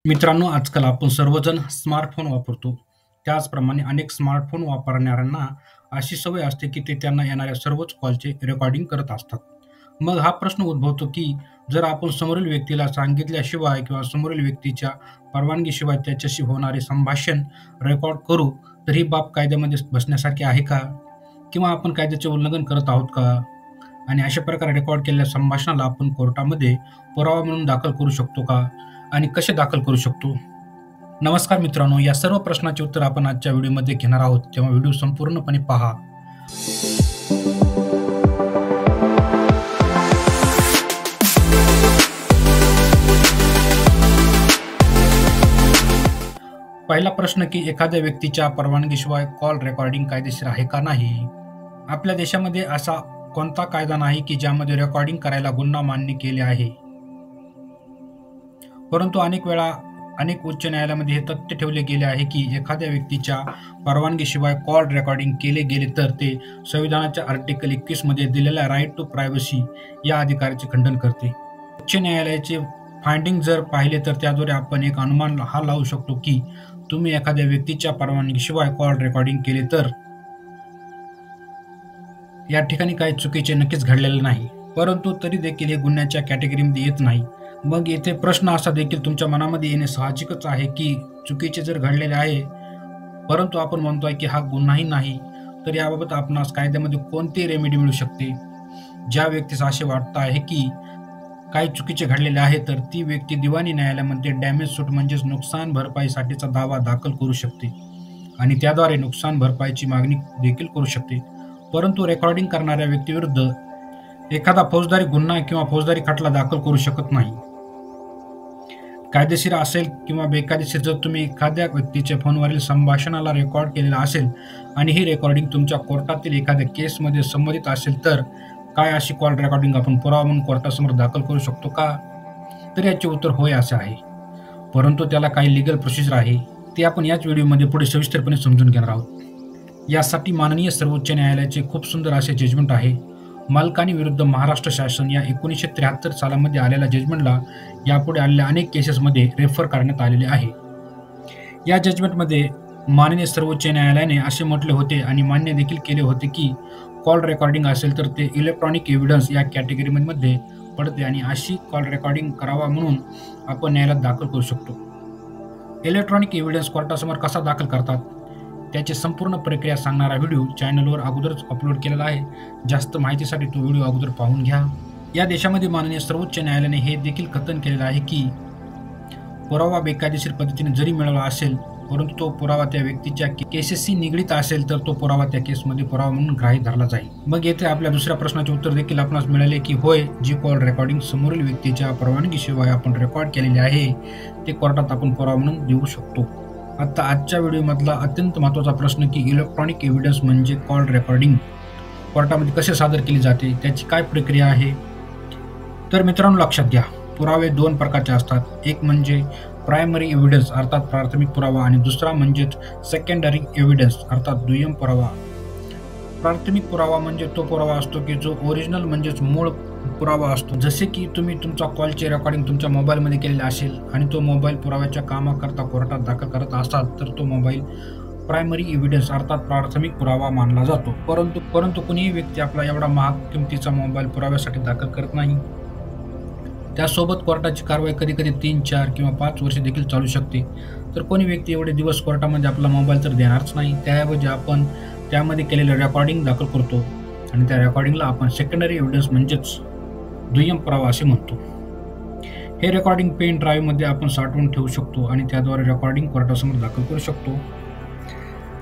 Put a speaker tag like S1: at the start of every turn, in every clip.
S1: मित्रांनो, आजकाल आपण सर्वजण स्मार्टफोन वापरतो. त्याचप्रमाणे अनेक स्मार्टफोन वापरणाऱ्यांना अशी सवय असते, की ते त्यांना येणाऱ्या सर्वच कॉलचे रेकॉर्डिंग करत असतात. मग हा प्रश्न उद्भवतो, की जर आपण समोरील व्यक्तीला सांगितल्याशिवाय किंवा समोरील व्यक्तीच्या परवानगीशिवाय त्याच्याशी होणारे संभाषण रेकॉर्ड करू, तर ही बाब कायद्यामध्ये बसण्यासारखी आहे का? किंवा आपण कायद्याचे उल्लंघन करत आहोत का? आणि अशा प्रकारे रेकॉर्ड केलेल्या संभाषणाला आपण कोर्टामध्ये पुरावा म्हणून दाखल करू शकतो का? आणि कसे दाखल करू शकतो? नमस्कार मित्रांनो, या सर्व प्रश्नाचे उत्तर आपण आजच्या व्हिडिओमध्ये घेणार आहोत, तेव्हा व्हिडिओ संपूर्णपणे पहा. पहिला प्रश्न, की एखाद्या व्यक्तीच्या परवानगीशिवाय कॉल रेकॉर्डिंग कायदेशीर आहे का नाही? आपल्या देशामध्ये असा कोणता कायदा नाही की ज्यामध्ये रेकॉर्डिंग करायला गुन्हा मान्य केले आहे. परंतु अनेक उच्च न्यायालयामध्ये हे तथ्य ठेवले गेले आहे की एखाद्या व्यक्तीच्या परवानगीशिवाय कॉल रेकॉर्डिंग केले गेले तर ते संविधानाच्या आर्टिकल 21 मध्ये दिलेल्या राईट टू प्रायव्हसी या अधिकाराचे खंडन करते. उच्च न्यायालयाचे फाइंडिंग जर पाहिले तर त्याद्वारे आपण एक अनुमान हा लावू शकतो की तुम्ही एखाद्या व्यक्तीच्या परवानगीशिवाय कॉल रेकॉर्डिंग केले तर या ठिकाणी काही चुकीचे नक्कीच घडलेले नाही, परंतु तरी देखील हे गुन्ह्याच्या कॅटेगरीमध्ये येत नाही. मग येथे प्रश्न असा देखील तुमच्या मनामध्ये येणे साहजिकच आहे की चुकीचे जर घडलेले आहे, परंतु आपण म्हणतोय की हा गुन्हाही नाही, तर याबाबत आपणास कायद्यामध्ये कोणती रेमेडी मिळू शकते? ज्या व्यक्तीस असे वाटत आहे की काही चुकीचे घडलेले आहे, तर ती व्यक्ती दिवाणी न्यायालयामध्ये डॅमेज सूट म्हणजेच नुकसान भरपाईसाठीचा दावा दाखल करू शकते आणि त्याद्वारे नुकसान भरपाईची मागणी देखील करू शकते. परंतु रेकॉर्डिंग करणाऱ्या व्यक्तीविरुद्ध एखादा फौजदारी गुन्हा किंवा फौजदारी खटला दाखल करू शकत नाही. कायदेशीर असेल किंवा बेकायदेशीर, जर तुम्ही एखाद्या व्यक्तीच्या फोनवरील संभाषणाला रेकॉर्ड केलेलं असेल आणि ही रेकॉर्डिंग तुमच्या कोर्टातील एखाद्या केसमध्ये संबंधित असेल, तर काय अशी कॉल रेकॉर्डिंग आपण पुरावा म्हणून कोर्टासमोर दाखल करू शकतो का? तर याचे उत्तर होय असे आहे, परंतु त्याला काही लिगल प्रोसिजर आहे, ते आपण याच व्हिडिओमध्ये पुढे सविस्तरपणे समजून घेणार आहोत. यासाठी माननीय सर्वोच्च न्यायालयाचे खूप सुंदर असे जजमेंट आहे. मालकानी विरुद्ध महाराष्ट्र शासन या 1973 सालामध्ये आलेल्या जजमेंटला यापुढे आलेल्या अनेक केसेसमध्ये रेफर करण्यात आलेले आहे. या जजमेंटमध्ये माननीय सर्वोच्च न्यायालयाने असे म्हटले होते आणि मान्य देखील केले होते की कॉल रेकॉर्डिंग असेल तर ते इलेक्ट्रॉनिक एव्हिडन्स या कॅटेगरीमध्ये पडते आणि अशी कॉल रेकॉर्डिंग करावा म्हणून आपण न्यायालयात दाखल करू शकतो. इलेक्ट्रॉनिक एव्हिडन्स कोर्टासमोर कसा दाखल करतात त्याची संपूर्ण प्रक्रिया सांगणारा व्हिडिओ चॅनलवर अगोदरच अपलोड केलेला आहे. जास्त माहितीसाठी तो व्हिडिओ अगोदर पाहून घ्या. या देशामध्ये माननीय सर्वोच्च न्यायालयाने हे देखील कथन केलेलं आहे की पुरावा बेकायदेशीर पद्धतीने जरी मिळाला असेल, परंतु तो पुरावा त्या व्यक्तीच्या केसेसशी निगडीत असेल तर तो पुरावा त्या केसमध्ये पुरावा म्हणून ग्राह्य धरला जाईल. मग येथे आपल्या दुसऱ्या प्रश्नाचे उत्तर देखील आपणास मिळाले की होय, जी कॉल रेकॉर्डिंग समोरील व्यक्तीच्या परवानगीशिवाय आपण रेकॉर्ड केलेली आहे ते कोर्टात आपण पुरावा म्हणून देऊ शकतो. आता आजच्या व्हिडिओमधला अत्यंत महत्त्वाचा प्रश्न, की इलेक्ट्रॉनिक एव्हिडन्स म्हणजे कॉल रेकॉर्डिंग कोर्टामध्ये कसे सादर केली जाते, त्याची काय प्रक्रिया आहे? तर मित्रांनो, लक्षात घ्या, पुरावे 2 प्रकारचे असतात. एक म्हणजे प्रायमरी एव्हिडन्स अर्थात प्राथमिक पुरावा आणि दुसरा म्हणजेच सेकंडरी एव्हिडन्स अर्थात दुय्यम पुरावा. प्राथमिक पुरावा म्हणजे तो पुरावा असतो की जो ओरिजिनल म्हणजेच मूळ पुरावा असतो. जसे की तुम्ही तुमचा कॉलचे रेकॉर्डिंग तुमच्या मोबाईलमध्ये केलेले असेल आणि तो मोबाईल पुराव्याच्या कामाकरता कोर्टात दाखल करत असाल तर तो मोबाईल प्रायमरी एव्हिडन्स अर्थात प्राथमिक पुरावा मानला जातो. परंतु कोणीही व्यक्ती आपला एवढा महाग किमतीचा मोबाईल पुराव्यासाठी दाखल करत नाही. त्यासोबत कोर्टाची कारवाई कधी 3, 4 किंवा 5 वर्षे देखील चालू शकते. तर कोणी व्यक्ती एवढे दिवस कोर्टामध्ये आपला मोबाईल तर देणारच नाही. त्याऐवजी आपण त्यामध्ये केलेलं रेकॉर्डिंग दाखल करतो आणि त्या रेकॉर्डिंगला आपण सेकंडरी एव्हिडन्स म्हणजेच दुय्यम पुरावा असे म्हणतो. हे रेकॉर्डिंग पेन ड्राईव्हमध्ये आपण साठवून ठेवू शकतो आणि त्याद्वारे रेकॉर्डिंग कोर्टासमोर दाखल करू शकतो.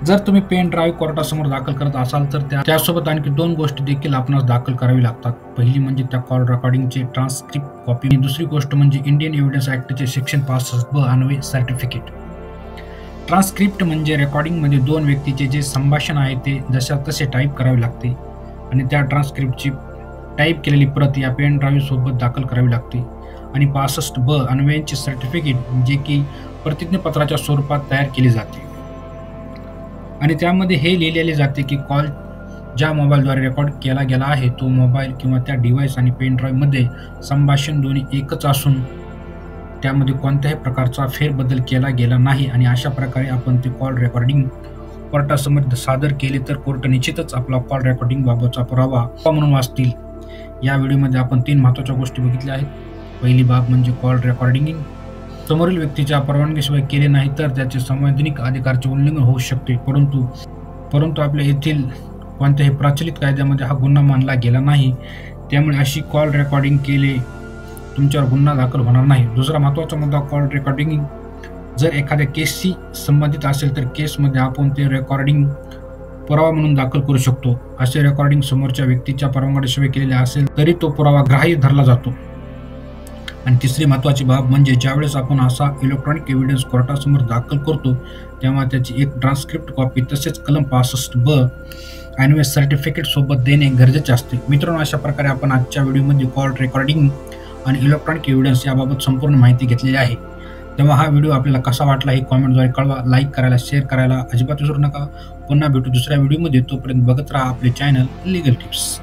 S1: जर तुम्ही पेन ड्राईव्ह कोर्टासमोर दाखल करत असाल तर त्यासोबत आणखी 2 गोष्टी देखील आपणास दाखल करावी लागतात. पहिली म्हणजे त्या कॉल रेकॉर्डिंगचे ट्रान्सक्रिप्ट कॉपी आणि दुसरी गोष्ट म्हणजे इंडियन एव्हिडन्स ॲक्टचे सेक्शन 65B अन्वये सर्टिफिकेट. ट्रान्सक्रिप्ट म्हणजे रेकॉर्डिंगमध्ये 2 व्यक्तीचे जे संभाषण आहे ते जशा तसे टाईप करावे लागते आणि त्या ट्रान्सक्रिप्टची टाईप केलेली प्रत या पेन ड्राईव्ह सोबत दाखल करावी लागते. आणि 65B अन्वयांचे सर्टिफिकेट जे की प्रतिज्ञापत्राच्या स्वरूपात तयार केले जाते आणि त्यामध्ये हे लिहिलेले जाते की कॉल ज्या मोबाईलद्वारे रेकॉर्ड केला गेला आहे तो मोबाईल किंवा त्या डिव्हाइस आणि पेन ड्राईव्हमध्ये संभाषण दोन्ही एकच असून त्यामध्ये कोणत्याही प्रकारचा फेरबदल केला गेला नाही आणि अशा प्रकारे आपण ते कॉल रेकॉर्डिंग कोर्टासमोर सादर केले तर कोर्ट निश्चितच आपला कॉल रेकॉर्डिंग बाबतचा पुरावा म्हणून वाचतील. या व्हिडिओमध्ये आपण 3 महत्त्वाच्या गोष्टी बघितल्या आहेत. पहिली बाब म्हणजे कॉल रेकॉर्डिंग समोरील व्यक्तीच्या परवानगीशिवाय केले नाही तर त्याचे संवैधानिक अधिकाराचे उल्लंघन होऊ शकते. परंतु आपल्या येथील कोणत्याही प्रचलित कायद्यामध्ये हा गुन्हा मानला गेला नाही. त्यामुळे अशी कॉल रेकॉर्डिंग केले तुमच्यावर गुन्हा दाखल होणार नाही. दुसरा महत्त्वाचा मुद्दा, कॉल रेकॉर्डिंग जर एखाद्या केसशी संबंधित असेल तर केसमध्ये आपण ते रेकॉर्डिंग पुरावा म्हणून दाखल करू शकतो. असे रेकॉर्डिंग समोरच्या व्यक्तीच्या परवानगीशिवाय केलेले असेल तरी तो पुरावा ग्राह्य धरला जातो. आणि तिसरी महत्त्वाची बाब म्हणजे ज्यावेळेस आपण असा इलेक्ट्रॉनिक एव्हिडन्स कोर्टासमोर दाखल करतो तेव्हा त्याची एक ट्रान्स्क्रिप्ट कॉपी तसेच कलम 65(ब) ॲन्युअल सर्टिफिकेट सोबत देणे गरजेचे असते. मित्रांनो, अशा प्रकारे आपण आजच्या व्हिडिओमध्ये कॉल रेकॉर्डिंग आणि इलेक्ट्रॉनिक एव्हिडन्स याबाबत संपूर्ण माहिती घेतलेली आहे. तेव्हा हा व्हिडिओ आपल्याला कसा वाटला हे कॉमेंटद्वारे कळवा. लाईक करायला, शेअर करायला अजिबात विसरू नका. पुन्हा भेटू दुसऱ्या व्हिडिओमध्ये. तोपर्यंत बघत राहा आपले चॅनल लीगल टिप्स.